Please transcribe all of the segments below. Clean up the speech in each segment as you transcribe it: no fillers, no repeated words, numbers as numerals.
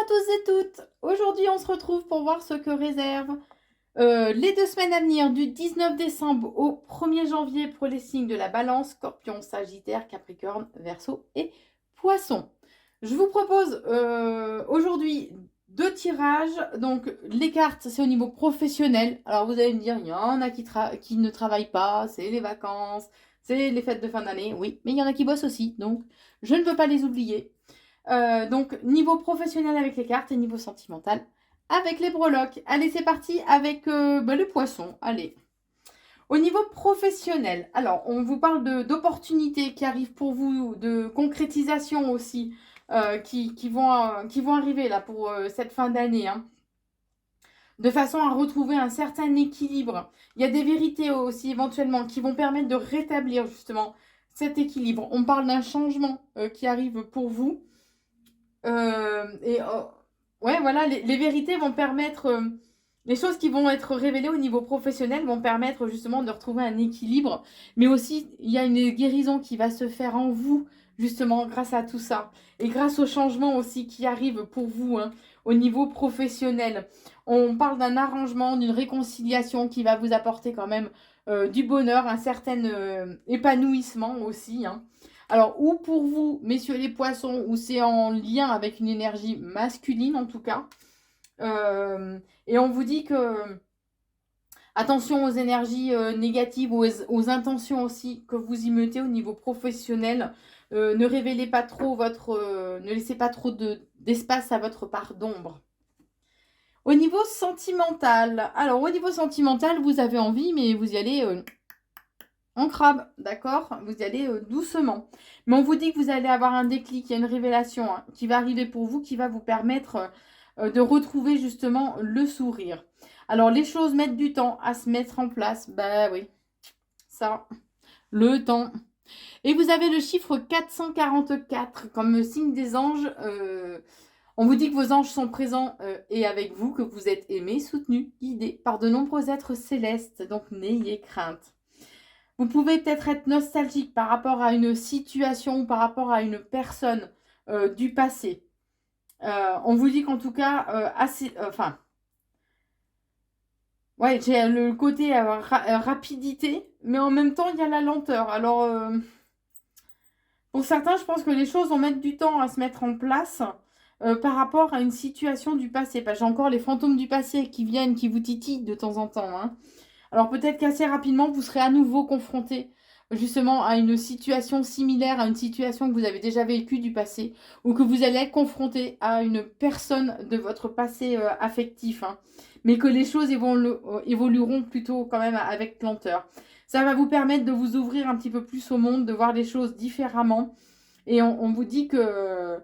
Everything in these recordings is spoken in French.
tous et toutes. Aujourd'hui, on se retrouve pour voir ce que réservent les 2 semaines à venir du 19 décembre au 1er janvier pour les signes de la Balance, Scorpion, Sagittaire, Capricorne, Verseau et Poisson. Je vous propose aujourd'hui 2 tirages. Donc, les cartes, c'est au niveau professionnel. Alors, vous allez me dire, il y en a qui ne travaillent pas, c'est les vacances, c'est les fêtes de fin d'année. Oui, mais il y en a qui bossent aussi, donc je ne veux pas les oublier. Donc, niveau professionnel avec les cartes et niveau sentimental avec les breloques. Allez, c'est parti avec le poisson. Allez. Au niveau professionnel, alors, on vous parle d'opportunités qui arrivent pour vous, de concrétisation aussi, qui vont arriver là pour cette fin d'année, hein, de façon à retrouver un certain équilibre. Il y a des vérités aussi éventuellement qui vont permettre de rétablir justement cet équilibre. On parle d'un changement qui arrive pour vous. Ouais, voilà, les vérités vont permettre, les choses qui vont être révélées au niveau professionnel vont permettre justement de retrouver un équilibre, mais aussi il y a une guérison qui va se faire en vous, justement, grâce à tout ça, et grâce aux changements aussi qui arrivent pour vous, hein, au niveau professionnel. On parle d'un arrangement, d'une réconciliation qui va vous apporter quand même du bonheur, un certain épanouissement aussi, hein. Alors, ou pour vous, messieurs les poissons, ou c'est en lien avec une énergie masculine en tout cas. Et on vous dit que attention aux énergies négatives, aux intentions aussi que vous y mettez au niveau professionnel. Ne révélez pas trop ne laissez pas trop d'espace à votre part d'ombre. Au niveau sentimental, alors au niveau sentimental, vous avez envie, mais vous y allez en crabe, d'accord? Vous y allez doucement. Mais on vous dit que vous allez avoir un déclic, il y a une révélation hein, qui va arriver pour vous, qui va vous permettre de retrouver justement le sourire. Alors, les choses mettent du temps à se mettre en place. Bah oui, ça, le temps. Et vous avez le chiffre 444 comme signe des anges. On vous dit que vos anges sont présents et avec vous, que vous êtes aimés, soutenus, guidés par de nombreux êtres célestes. Donc, n'ayez crainte. Vous pouvez peut-être être nostalgique par rapport à une situation ou par rapport à une personne du passé. On vous dit qu'en tout cas, ouais, j'ai le côté rapidité, mais en même temps, il y a la lenteur. Alors, pour certains, je pense que les choses vont mettre du temps à se mettre en place par rapport à une situation du passé. Parce que j'ai encore les fantômes du passé qui viennent, qui vous titillent de temps en temps, hein. Alors peut-être qu'assez rapidement, vous serez à nouveau confronté justement à une situation similaire, à une situation que vous avez déjà vécue du passé, ou que vous allez être confronté à une personne de votre passé affectif, hein, mais que les choses évolueront plutôt quand même avec lenteur. Ça va vous permettre de vous ouvrir un petit peu plus au monde, de voir les choses différemment, et on vous dit que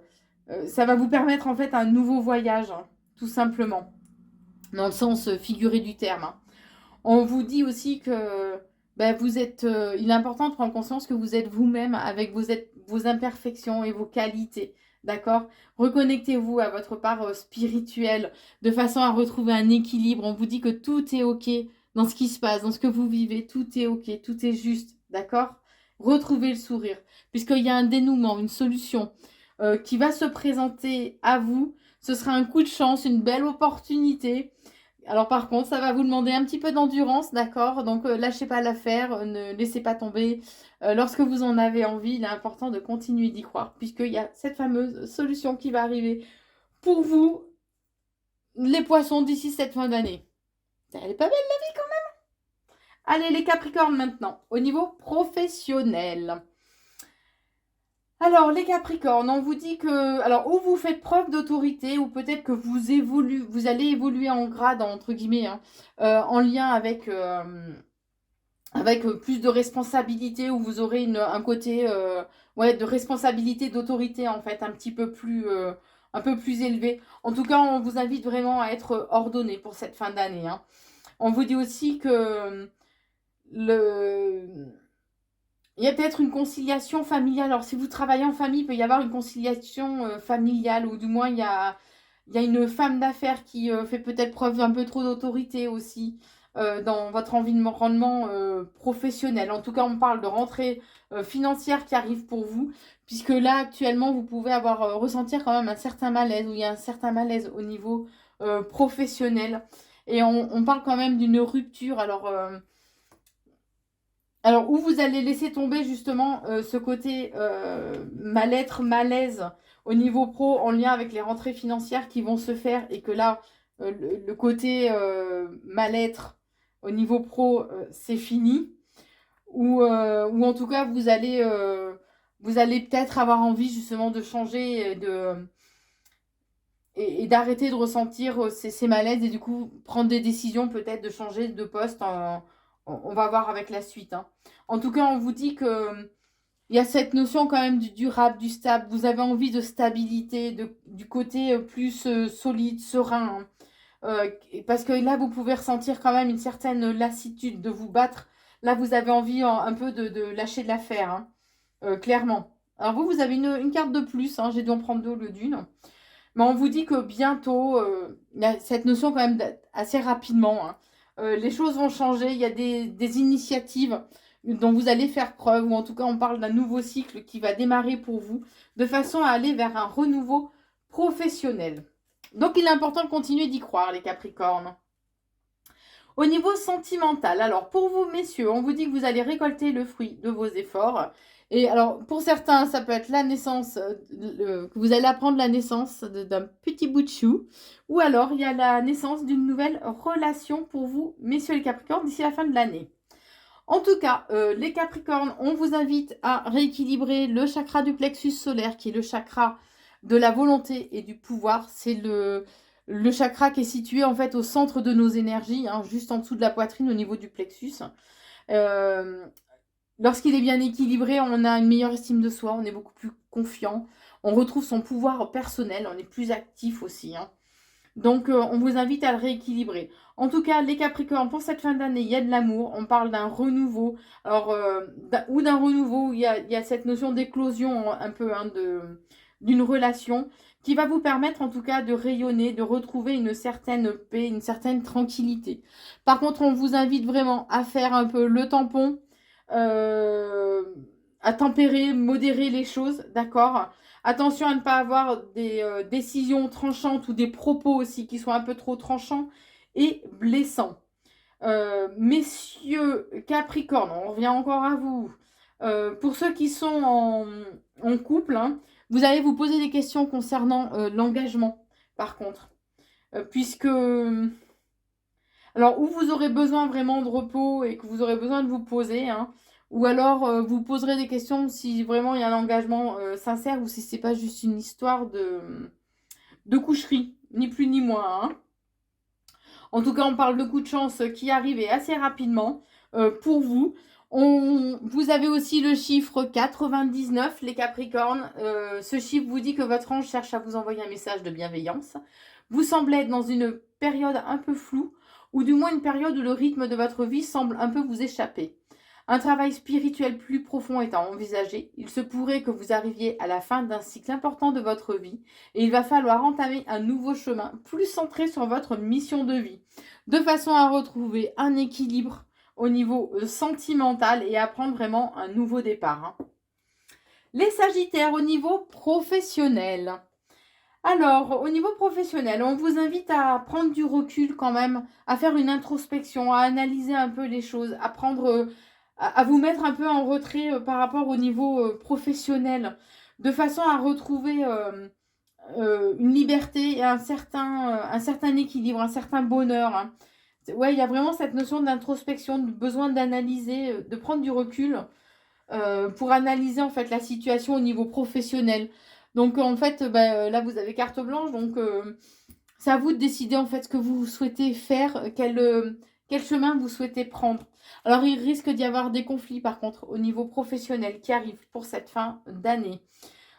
ça va vous permettre en fait un nouveau voyage, hein, tout simplement, dans le sens figuré du terme, hein. On vous dit aussi que vous êtes, il est important de prendre conscience que vous êtes vous-même avec vos imperfections et vos qualités. D'accord? Reconnectez-vous à votre part spirituelle de façon à retrouver un équilibre. On vous dit que tout est OK dans ce qui se passe, dans ce que vous vivez. Tout est OK, tout est juste. D'accord? Retrouvez le sourire. Puisqu'il y a un dénouement, une solution qui va se présenter à vous. Ce sera un coup de chance, une belle opportunité. Alors par contre, ça va vous demander un petit peu d'endurance, d'accord? Donc lâchez pas l'affaire, ne laissez pas tomber. Lorsque vous en avez envie, il est important de continuer d'y croire, puisqu'il y a cette fameuse solution qui va arriver pour vous, les poissons, d'ici cette fin d'année. Elle est pas belle la vie quand même. Allez, les Capricornes maintenant, au niveau professionnel. Alors, les Capricornes, on vous dit que, alors, ou vous faites preuve d'autorité, ou peut-être que vous allez évoluer en grade, entre guillemets, hein, en lien avec plus de responsabilité, où vous aurez un côté ouais, de responsabilité, d'autorité, en fait, un peu plus élevé. En tout cas, on vous invite vraiment à être ordonné pour cette fin d'année, hein. On vous dit aussi que le il y a peut-être une conciliation familiale. Alors, si vous travaillez en famille, il peut y avoir une conciliation familiale, ou du moins, il y a une femme d'affaires qui fait peut-être preuve un peu trop d'autorité aussi. dans votre environnement professionnel. En tout cas, on parle de rentrée financière qui arrive pour vous, puisque là, actuellement, vous pouvez avoir ressentir quand même un certain malaise, ou il y a un certain malaise au niveau professionnel. Et on parle quand même d'une rupture. Alors, où vous allez laisser tomber justement ce côté mal-être, malaise au niveau pro en lien avec les rentrées financières qui vont se faire et que là, le côté mal-être au niveau pro, c'est fini. Ou en tout cas, vous allez peut-être avoir envie justement de changer et d'arrêter de ressentir ces malaises et du coup prendre des décisions peut-être de changer de poste. On va voir avec la suite. Hein. En tout cas, on vous dit que il y a cette notion quand même du durable, du stable. Vous avez envie de stabilité, du côté plus solide, serein. Hein. Parce que là, vous pouvez ressentir quand même une certaine lassitude de vous battre. Là, vous avez envie un peu de lâcher de l'affaire, hein, clairement. Alors vous avez une carte de plus. Hein, j'ai dû en prendre deux au lieu d'une. Mais on vous dit que bientôt, il y a cette notion quand même assez rapidement. Hein. Les choses vont changer. Il y a des initiatives dont vous allez faire preuve. Ou en tout cas, on parle d'un nouveau cycle qui va démarrer pour vous. De façon à aller vers un renouveau professionnel. Donc, il est important de continuer d'y croire, les Capricornes. Au niveau sentimental, alors pour vous, messieurs, on vous dit que vous allez récolter le fruit de vos efforts. Et alors, pour certains, ça peut être la naissance, que vous allez apprendre la naissance d'un petit bout de chou. Ou alors, il y a la naissance d'une nouvelle relation pour vous, messieurs les Capricornes, d'ici la fin de l'année. En tout cas, les Capricornes, on vous invite à rééquilibrer le chakra du plexus solaire, qui est le chakra de la volonté et du pouvoir. C'est le chakra qui est situé en fait au centre de nos énergies, hein, juste en dessous de la poitrine au niveau du plexus. Lorsqu'il est bien équilibré, on a une meilleure estime de soi, on est beaucoup plus confiant, on retrouve son pouvoir personnel, on est plus actif aussi. Hein. Donc, on vous invite à le rééquilibrer. En tout cas, les Capricornes, pour cette fin d'année, il y a de l'amour. On parle d'un renouveau. Alors, ou d'un renouveau, il y a cette notion d'éclosion un peu hein, d'une relation qui va vous permettre en tout cas de rayonner, de retrouver une certaine paix, une certaine tranquillité. Par contre, on vous invite vraiment à faire un peu le tampon, à tempérer, modérer les choses, d'accord ? Attention à ne pas avoir des décisions tranchantes ou des propos aussi qui soient un peu trop tranchants et blessants. Messieurs Capricorne, on revient encore à vous. Pour ceux qui sont en couple, hein, vous allez vous poser des questions concernant l'engagement, par contre. Puisque... Alors, où vous aurez besoin vraiment de repos et que vous aurez besoin de vous poser, hein, ou alors vous poserez des questions si vraiment il y a un engagement sincère ou si c'est pas juste une histoire de coucherie, ni plus ni moins. Hein. En tout cas, on parle de coups de chance qui arrivent et assez rapidement pour vous. Vous avez aussi le chiffre 99, les Capricornes. Ce chiffre vous dit que votre ange cherche à vous envoyer un message de bienveillance. Vous semblez être dans une période un peu floue, ou du moins une période où le rythme de votre vie semble un peu vous échapper. Un travail spirituel plus profond est à envisager. Il se pourrait que vous arriviez à la fin d'un cycle important de votre vie et il va falloir entamer un nouveau chemin plus centré sur votre mission de vie, de façon à retrouver un équilibre au niveau sentimental et à prendre vraiment un nouveau départ. Hein. Les Sagittaires au niveau professionnel. Alors, au niveau professionnel, on vous invite à prendre du recul quand même, à faire une introspection, à analyser un peu les choses, à prendre, à vous mettre un peu en retrait par rapport au niveau professionnel, de façon à retrouver une liberté et un certain équilibre, un certain bonheur. Hein. Ouais, il y a vraiment cette notion d'introspection, de besoin d'analyser, de prendre du recul pour analyser en fait la situation au niveau professionnel. Donc en fait, là vous avez carte blanche, donc c'est à vous de décider en fait ce que vous souhaitez faire, quel chemin vous souhaitez prendre. Alors il risque d'y avoir des conflits par contre au niveau professionnel qui arrivent pour cette fin d'année.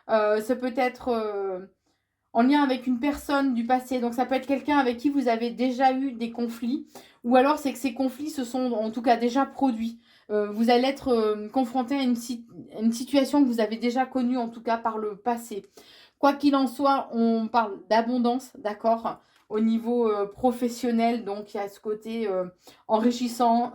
Ça peut être en lien avec une personne du passé, donc ça peut être quelqu'un avec qui vous avez déjà eu des conflits, ou alors c'est que ces conflits se sont en tout cas déjà produits. Vous allez être confronté à une situation que vous avez déjà connue, en tout cas par le passé. Quoi qu'il en soit, on parle d'abondance, d'accord ? au niveau professionnel, donc il y a ce côté enrichissant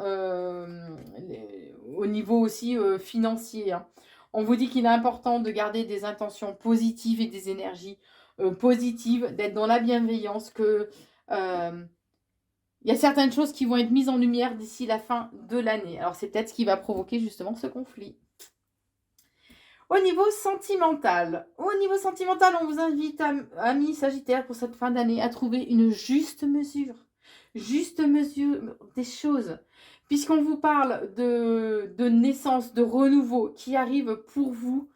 au niveau aussi financier, hein. On vous dit qu'il est important de garder des intentions positives et des énergies positives, d'être dans la bienveillance, que il y a certaines choses qui vont être mises en lumière d'ici la fin de l'année. Alors c'est peut-être ce qui va provoquer justement ce conflit. Au niveau sentimental, on vous invite, amis Sagittaires, pour cette fin d'année, à trouver une juste mesure des choses. Puisqu'on vous parle de naissance, de renouveau qui arrive pour vous.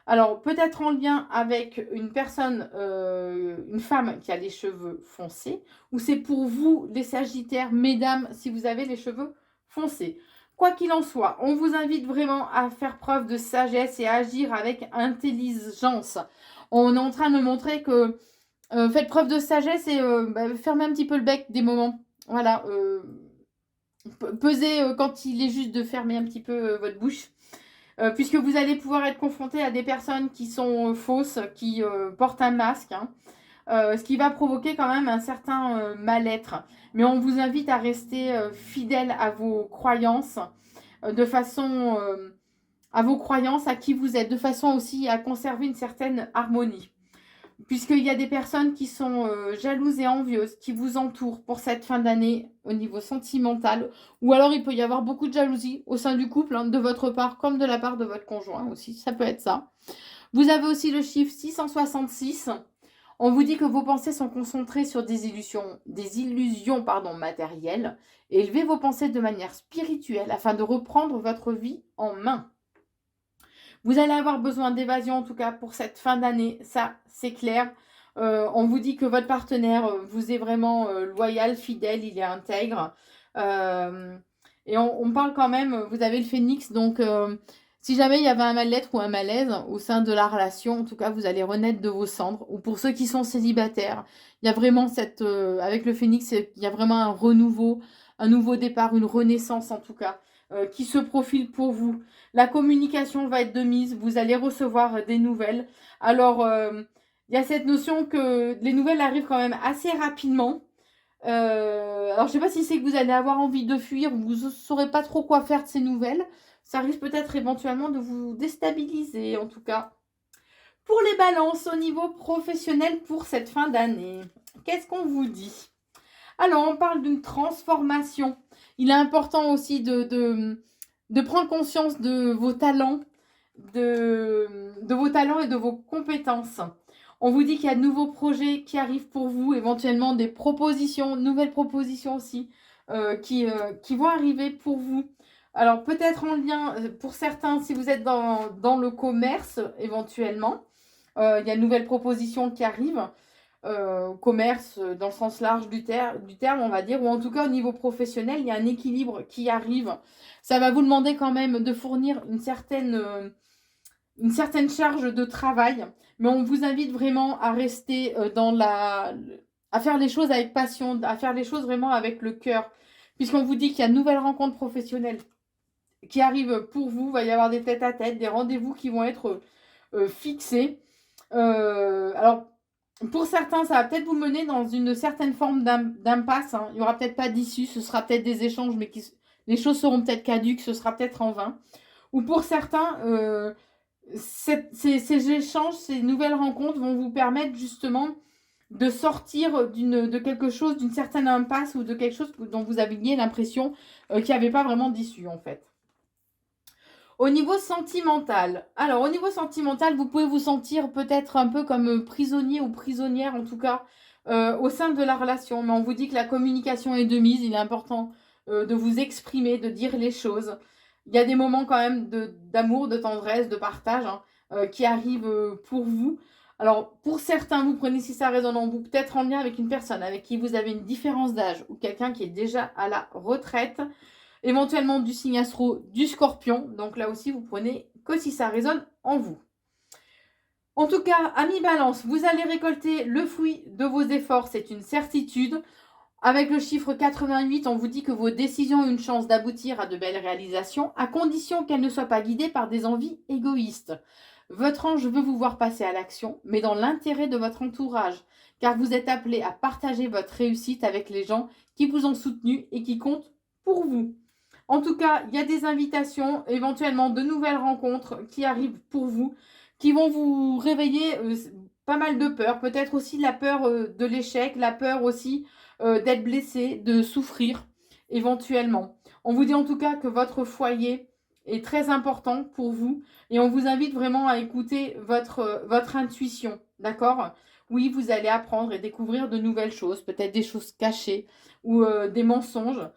Alors, peut-être en lien avec une personne, une femme qui a les cheveux foncés, ou c'est pour vous, les Sagittaires, mesdames, si vous avez les cheveux foncés. Quoi qu'il en soit, on vous invite vraiment à faire preuve de sagesse et à agir avec intelligence. On est en train de montrer que faites preuve de sagesse et fermez un petit peu le bec des moments. Voilà. Pesez quand il est juste de fermer un petit peu votre bouche. Puisque vous allez pouvoir être confronté à des personnes qui sont fausses, qui portent un masque, hein. Ce qui va provoquer quand même un certain mal-être. Mais on vous invite à rester fidèle à vos croyances, à vos croyances, à qui vous êtes, de façon aussi à conserver une certaine harmonie. Puisqu'il y a des personnes qui sont jalouses et envieuses, qui vous entourent pour cette fin d'année au niveau sentimental. Ou alors il peut y avoir beaucoup de jalousie au sein du couple, hein, de votre part comme de la part de votre conjoint aussi. Ça peut être ça. Vous avez aussi le chiffre 666. On vous dit que vos pensées sont concentrées sur des illusions matérielles. Élevez vos pensées de manière spirituelle afin de reprendre votre vie en main. Vous allez avoir besoin d'évasion, en tout cas pour cette fin d'année, ça c'est clair. On vous dit que votre partenaire vous est vraiment loyal, fidèle, il est intègre. Et on parle quand même, vous avez le phénix, donc si jamais il y avait un mal-être ou un malaise au sein de la relation, en tout cas vous allez renaître de vos cendres. Ou pour ceux qui sont célibataires, il y a vraiment avec le phénix, il y a vraiment un renouveau, un nouveau départ, une renaissance en tout cas, qui se profile pour vous. La communication va être de mise, vous allez recevoir des nouvelles. Alors, il y a cette notion que les nouvelles arrivent quand même assez rapidement. Alors, je ne sais pas si c'est que vous allez avoir envie de fuir, ou vous ne saurez pas trop quoi faire de ces nouvelles. Ça risque peut-être éventuellement de vous déstabiliser, en tout cas. Pour les balances au niveau professionnel pour cette fin d'année, qu'est-ce qu'on vous dit? Alors, on parle d'une transformation. Il est important aussi de prendre conscience de vos talents, de vos talents et de vos compétences. On vous dit qu'il y a de nouveaux projets qui arrivent pour vous, éventuellement des propositions, nouvelles propositions aussi, qui vont arriver pour vous. Alors peut-être en lien, pour certains, si vous êtes dans le commerce, éventuellement, il y a de nouvelles propositions qui arrivent. Commerce dans le sens large du terme, on va dire, ou en tout cas au niveau professionnel, il y a un équilibre qui arrive. Ça va vous demander quand même de fournir une certaine charge de travail, mais on vous invite vraiment à rester à faire les choses avec passion, à faire les choses vraiment avec le cœur, puisqu'on vous dit qu'il y a de nouvelles rencontres professionnelles qui arrivent pour vous. Il va y avoir des tête-à-tête, des rendez-vous qui vont être fixés. Alors, pour certains, ça va peut-être vous mener dans une certaine forme d'impasse, hein. Il n'y aura peut-être pas d'issue, ce sera peut-être des échanges, mais les choses seront peut-être caduques, ce sera peut-être en vain. Ou pour certains, ces échanges, ces nouvelles rencontres vont vous permettre justement de sortir de quelque chose, d'une certaine impasse ou de quelque chose dont vous aviez l'impression qu'il n'y avait pas vraiment d'issue en fait. Au niveau sentimental, alors au niveau sentimental, vous pouvez vous sentir peut-être un peu comme prisonnier ou prisonnière en tout cas au sein de la relation. Mais on vous dit que la communication est de mise, il est important de vous exprimer, de dire les choses. Il y a des moments quand même d'amour, de tendresse, de partage, hein, qui arrivent pour vous. Alors pour certains, vous prenez si ça résonne en vous, peut-être en lien avec une personne avec qui vous avez une différence d'âge ou quelqu'un qui est déjà à la retraite. Éventuellement du signe astro du Scorpion. Donc là aussi, vous prenez que si ça résonne en vous. En tout cas, amis Balance, vous allez récolter le fruit de vos efforts, c'est une certitude. Avec le chiffre 88, on vous dit que vos décisions ont une chance d'aboutir à de belles réalisations, à condition qu'elles ne soient pas guidées par des envies égoïstes. Votre ange veut vous voir passer à l'action, mais dans l'intérêt de votre entourage, car vous êtes appelé à partager votre réussite avec les gens qui vous ont soutenu et qui comptent pour vous. En tout cas, il y a des invitations, éventuellement de nouvelles rencontres qui arrivent pour vous, qui vont vous réveiller pas mal de peur, peut-être aussi la peur de l'échec, la peur aussi d'être blessé, de souffrir éventuellement. On vous dit en tout cas que votre foyer est très important pour vous et on vous invite vraiment à écouter votre intuition, d'accord? Oui, vous allez apprendre et découvrir de nouvelles choses, peut-être des choses cachées ou des mensonges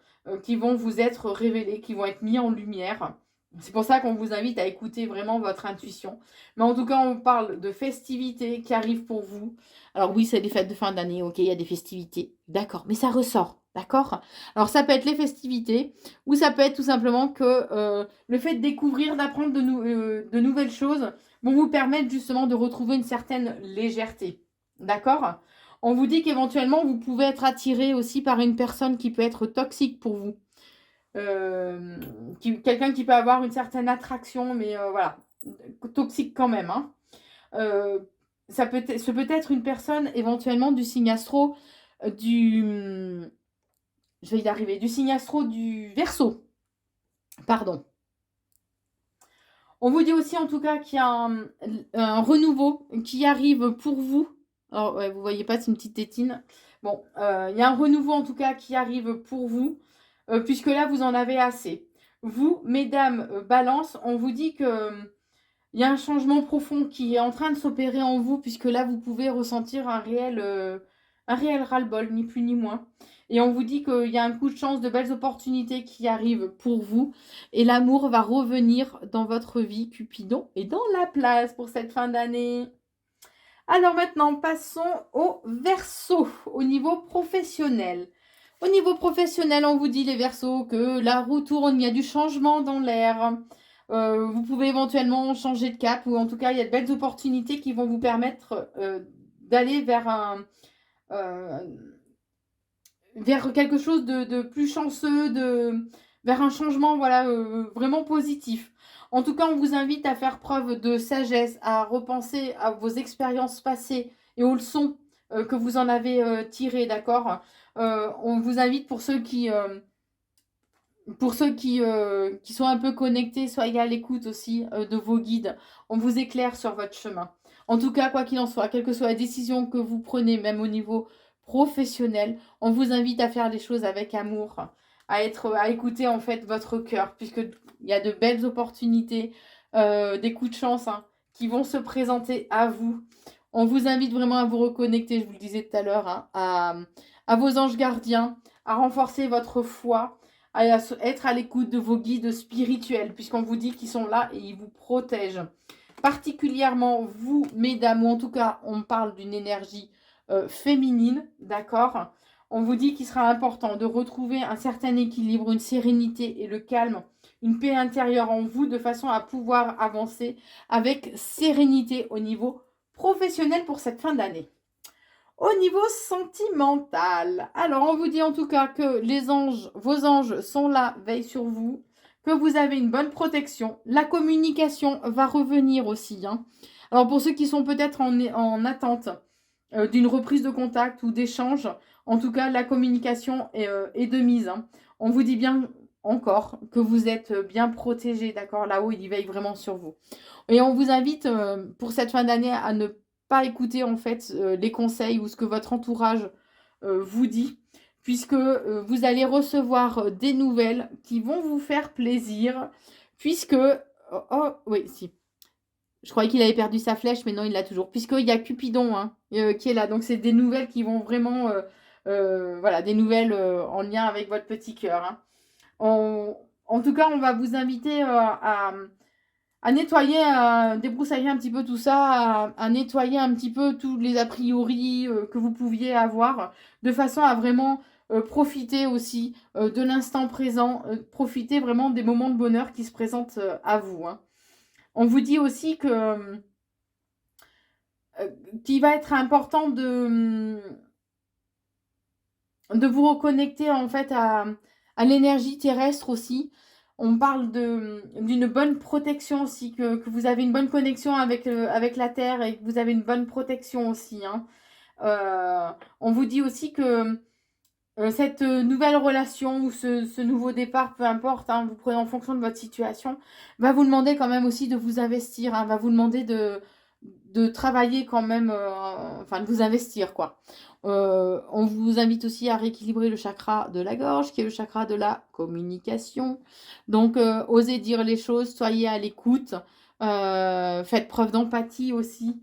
qui vont vous être révélés, qui vont être mis en lumière. C'est pour ça qu'on vous invite à écouter vraiment votre intuition. Mais en tout cas, on parle de festivités qui arrivent pour vous. Alors oui, c'est des fêtes de fin d'année, ok, il y a des festivités. D'accord, mais ça ressort, d'accord? Alors ça peut être les festivités, ou ça peut être tout simplement que le fait de découvrir, d'apprendre de nouvelles choses vont vous permettre justement de retrouver une certaine légèreté. D'accord? On vous dit qu'éventuellement, vous pouvez être attiré aussi par une personne qui peut être toxique pour vous. Quelqu'un qui peut avoir une certaine attraction, mais voilà, toxique quand même. Hein. Ce peut être une personne éventuellement du signe astro du... Je vais y arriver. Du signe astro du Verseau. Pardon. On vous dit aussi en tout cas qu'il y a un renouveau qui arrive pour vous. Alors, ouais, vous voyez pas, c'est une petite tétine. Bon, il y a un renouveau en tout cas qui arrive pour vous, puisque là, vous en avez assez. Vous, mesdames, balance, on vous dit que il y a un changement profond qui est en train de s'opérer en vous, puisque là, vous pouvez ressentir un réel ras-le-bol, ni plus ni moins. Et on vous dit qu'il y a un coup de chance, de belles opportunités qui arrivent pour vous. Et l'amour va revenir dans votre vie, Cupidon, et dans la place pour cette fin d'année. Alors maintenant, passons au Verseau, au niveau professionnel. Au niveau professionnel, on vous dit les Verseaux que la roue tourne, il y a du changement dans l'air. Vous pouvez éventuellement changer de cap ou en tout cas, il y a de belles opportunités qui vont vous permettre d'aller vers quelque chose de plus chanceux, vers un changement voilà, vraiment positif. En tout cas, on vous invite à faire preuve de sagesse, à repenser à vos expériences passées et aux leçons que vous en avez tirées, d'accord? On vous invite pour ceux qui sont un peu connectés, soyez à l'écoute aussi de vos guides. On vous éclaire sur votre chemin. En tout cas, quoi qu'il en soit, quelle que soit la décision que vous prenez, même au niveau professionnel, on vous invite à faire les choses avec amour, à écouter en fait votre cœur, puisqu'il y a de belles opportunités, des coups de chance hein, qui vont se présenter à vous. On vous invite vraiment à vous reconnecter, je vous le disais tout à l'heure, hein, à vos anges gardiens, à renforcer votre foi, à être à l'écoute de vos guides spirituels, puisqu'on vous dit qu'ils sont là et ils vous protègent. Particulièrement vous, mesdames, ou en tout cas, on parle d'une énergie féminine, d'accord? On vous dit qu'il sera important de retrouver un certain équilibre, une sérénité et le calme, une paix intérieure en vous, de façon à pouvoir avancer avec sérénité au niveau professionnel pour cette fin d'année. Au niveau sentimental, alors on vous dit en tout cas que les anges, vos anges sont là, veillent sur vous, que vous avez une bonne protection. La communication va revenir aussi. Hein. Alors pour ceux qui sont peut-être en attente d'une reprise de contact ou d'échange, en tout cas la communication est de mise. Hein. On vous dit bien encore que vous êtes bien protégés, d'accord? Là-haut, il veille vraiment sur vous. Et on vous invite pour cette fin d'année à ne pas écouter en fait les conseils ou ce que votre entourage vous dit, puisque vous allez recevoir des nouvelles qui vont vous faire plaisir, puisque... Oh, oui, si. Je croyais qu'il avait perdu sa flèche, mais non, il l'a toujours. Puisqu'il y a Cupidon hein, qui est là. Donc, c'est des nouvelles qui vont vraiment... voilà, des nouvelles en lien avec votre petit cœur. Hein. En tout cas, on va vous inviter à nettoyer, à débroussailler un petit peu tout ça, à nettoyer un petit peu tous les a priori que vous pouviez avoir, de façon à vraiment profiter aussi de l'instant présent, profiter vraiment des moments de bonheur qui se présentent à vous. Hein. On vous dit aussi que qu'il va être important de vous reconnecter en fait à l'énergie terrestre aussi. On parle d'une bonne protection aussi, que vous avez une bonne connexion avec la Terre et que vous avez une bonne protection aussi, hein. On vous dit aussi que cette nouvelle relation ou ce nouveau départ, peu importe, hein, vous prenez en fonction de votre situation, va vous demander quand même aussi de vous investir, hein, va vous demander de travailler quand même, enfin de vous investir quoi. On vous invite aussi à rééquilibrer le chakra de la gorge, qui est le chakra de la communication. Donc, osez dire les choses, soyez à l'écoute, faites preuve d'empathie aussi,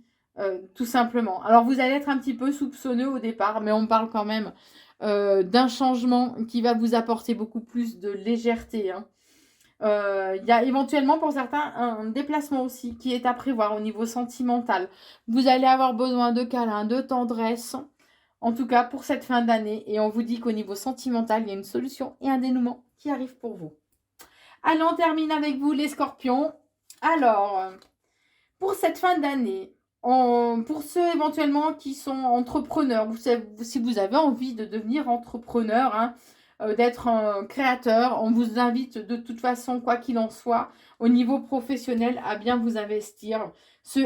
tout simplement. Alors, vous allez être un petit peu soupçonneux au départ, mais on parle quand même d'un changement qui va vous apporter beaucoup plus de légèreté, hein. Il y a éventuellement pour certains un déplacement aussi qui est à prévoir au niveau sentimental. Vous allez avoir besoin de câlins, de tendresse, en tout cas pour cette fin d'année. Et on vous dit qu'au niveau sentimental, il y a une solution et un dénouement qui arrive pour vous. Allez, on termine avec vous les scorpions. Alors, pour cette fin d'année, pour ceux éventuellement qui sont entrepreneurs, si vous avez envie de devenir entrepreneur, hein, d'être un créateur, on vous invite de toute façon, quoi qu'il en soit, au niveau professionnel, à bien vous investir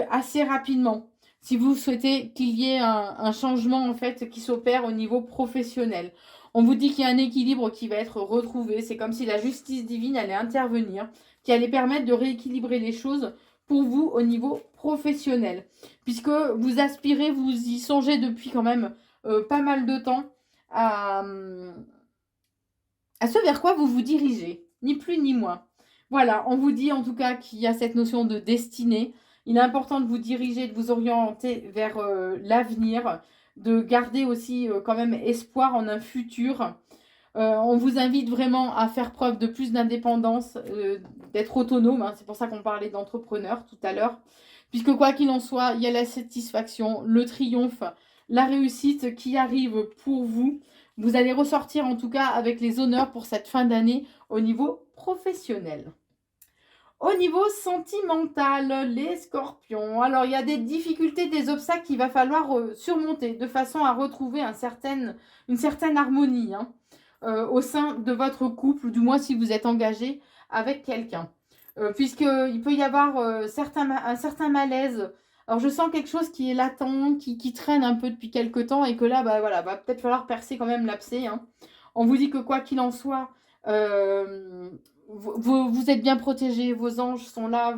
assez rapidement. Si vous souhaitez qu'il y ait un changement en fait qui s'opère au niveau professionnel. On vous dit qu'il y a un équilibre qui va être retrouvé. C'est comme si la justice divine allait intervenir, qui allait permettre de rééquilibrer les choses pour vous au niveau professionnel. Puisque vous aspirez, vous y songez depuis quand même pas mal de temps à ce vers quoi vous vous dirigez, ni plus ni moins. Voilà, on vous dit en tout cas qu'il y a cette notion de destinée. Il est important de vous diriger, de vous orienter vers l'avenir, de garder aussi quand même espoir en un futur. On vous invite vraiment à faire preuve de plus d'indépendance, d'être autonome, hein. C'est pour ça qu'on parlait d'entrepreneur tout à l'heure. Puisque quoi qu'il en soit, il y a la satisfaction, le triomphe, la réussite qui arrive pour vous. Vous allez ressortir en tout cas avec les honneurs pour cette fin d'année au niveau professionnel. Au niveau sentimental, les scorpions. Alors, il y a des difficultés, des obstacles qu'il va falloir surmonter de façon à retrouver une certaine harmonie, hein, au sein de votre couple, ou du moins si vous êtes engagé avec quelqu'un. Puisqu'il peut y avoir un certain malaise. Alors, je sens quelque chose qui est latent, qui traîne un peu depuis quelques temps et que là, bah, voilà, va peut-être falloir percer quand même l'abcès, hein. On vous dit que quoi qu'il en soit, vous êtes bien protégés, vos anges sont là,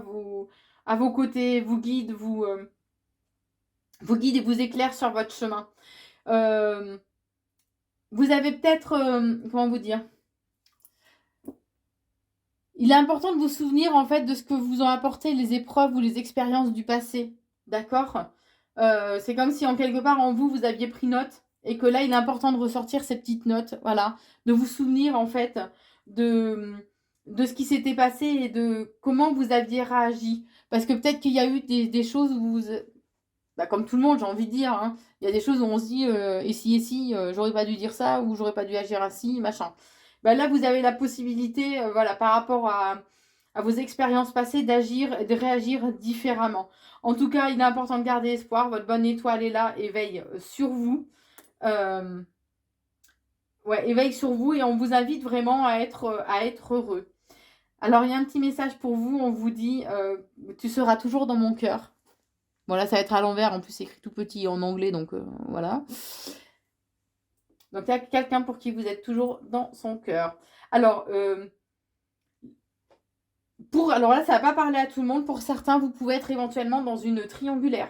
à vos côtés, vous guident, vous guident et vous éclairent sur votre chemin. Vous avez peut-être, comment vous dire, il est important de vous souvenir en fait de ce que vous ont apporté les épreuves ou les expériences du passé, d'accord? C'est comme si en quelque part en vous, vous aviez pris note et que là, il est important de ressortir ces petites notes, voilà, de vous souvenir en fait de ce qui s'était passé et de comment vous aviez réagi. Parce que peut-être qu'il y a eu des choses où vous, bah, comme tout le monde, j'ai envie de dire, hein, il y a des choses où on se dit, et si, j'aurais pas dû dire ça, ou j'aurais pas dû agir ainsi, machin. Bah, là, vous avez la possibilité, voilà, par rapport à vos expériences passées, d'agir et de réagir différemment. En tout cas, il est important de garder espoir. Votre bonne étoile est là et veille sur vous. Ouais, et veille sur vous et on vous invite vraiment à être heureux. Alors, il y a un petit message pour vous. On vous dit, tu seras toujours dans mon cœur. Bon, là, ça va être à l'envers. En plus, c'est écrit tout petit en anglais, donc voilà. Donc, il y a quelqu'un pour qui vous êtes toujours dans son cœur. Alors, alors là, ça ne va pas parler à tout le monde. Pour certains, vous pouvez être éventuellement dans une triangulaire.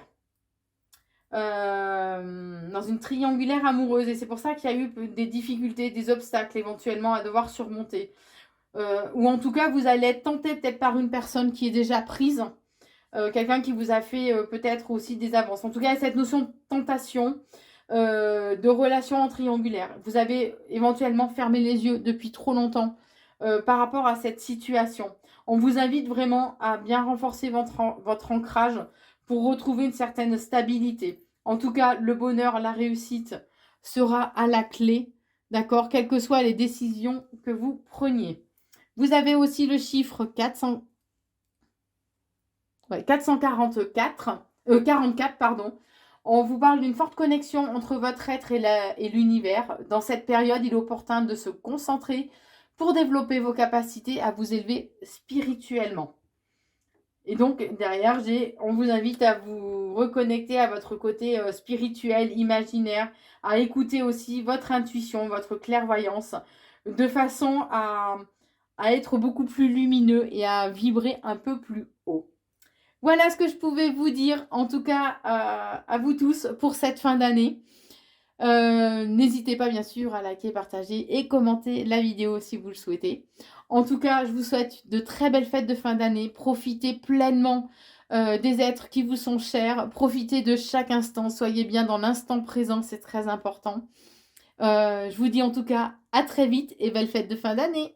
Dans une triangulaire amoureuse. Et c'est pour ça qu'il y a eu des difficultés, des obstacles éventuellement à devoir surmonter. Ou en tout cas, vous allez être tenté peut-être par une personne qui est déjà prise. Quelqu'un qui vous a fait peut-être aussi des avances. En tout cas, cette notion de tentation, de relation en triangulaire. Vous avez éventuellement fermé les yeux depuis trop longtemps par rapport à cette situation. On vous invite vraiment à bien renforcer votre ancrage pour retrouver une certaine stabilité. En tout cas, le bonheur, la réussite sera à la clé, d'accord, quelles que soient les décisions que vous preniez. Vous avez aussi le chiffre 44, pardon. On vous parle d'une forte connexion entre votre être et l'univers. Dans cette période, il est opportun de se concentrer pour développer vos capacités à vous élever spirituellement. Et donc, derrière, on vous invite à vous reconnecter à votre côté spirituel, imaginaire, à écouter aussi votre intuition, votre clairvoyance, de façon à être beaucoup plus lumineux et à vibrer un peu plus haut. Voilà ce que je pouvais vous dire, en tout cas à vous tous pour cette fin d'année. N'hésitez pas bien sûr à liker, partager et commenter la vidéo si vous le souhaitez. En tout cas, je vous souhaite de très belles fêtes de fin d'année. Profitez pleinement des êtres qui vous sont chers. Profitez de chaque instant. Soyez bien dans l'instant présent, c'est très important. Je vous dis en tout cas à très vite et belle fête de fin d'année.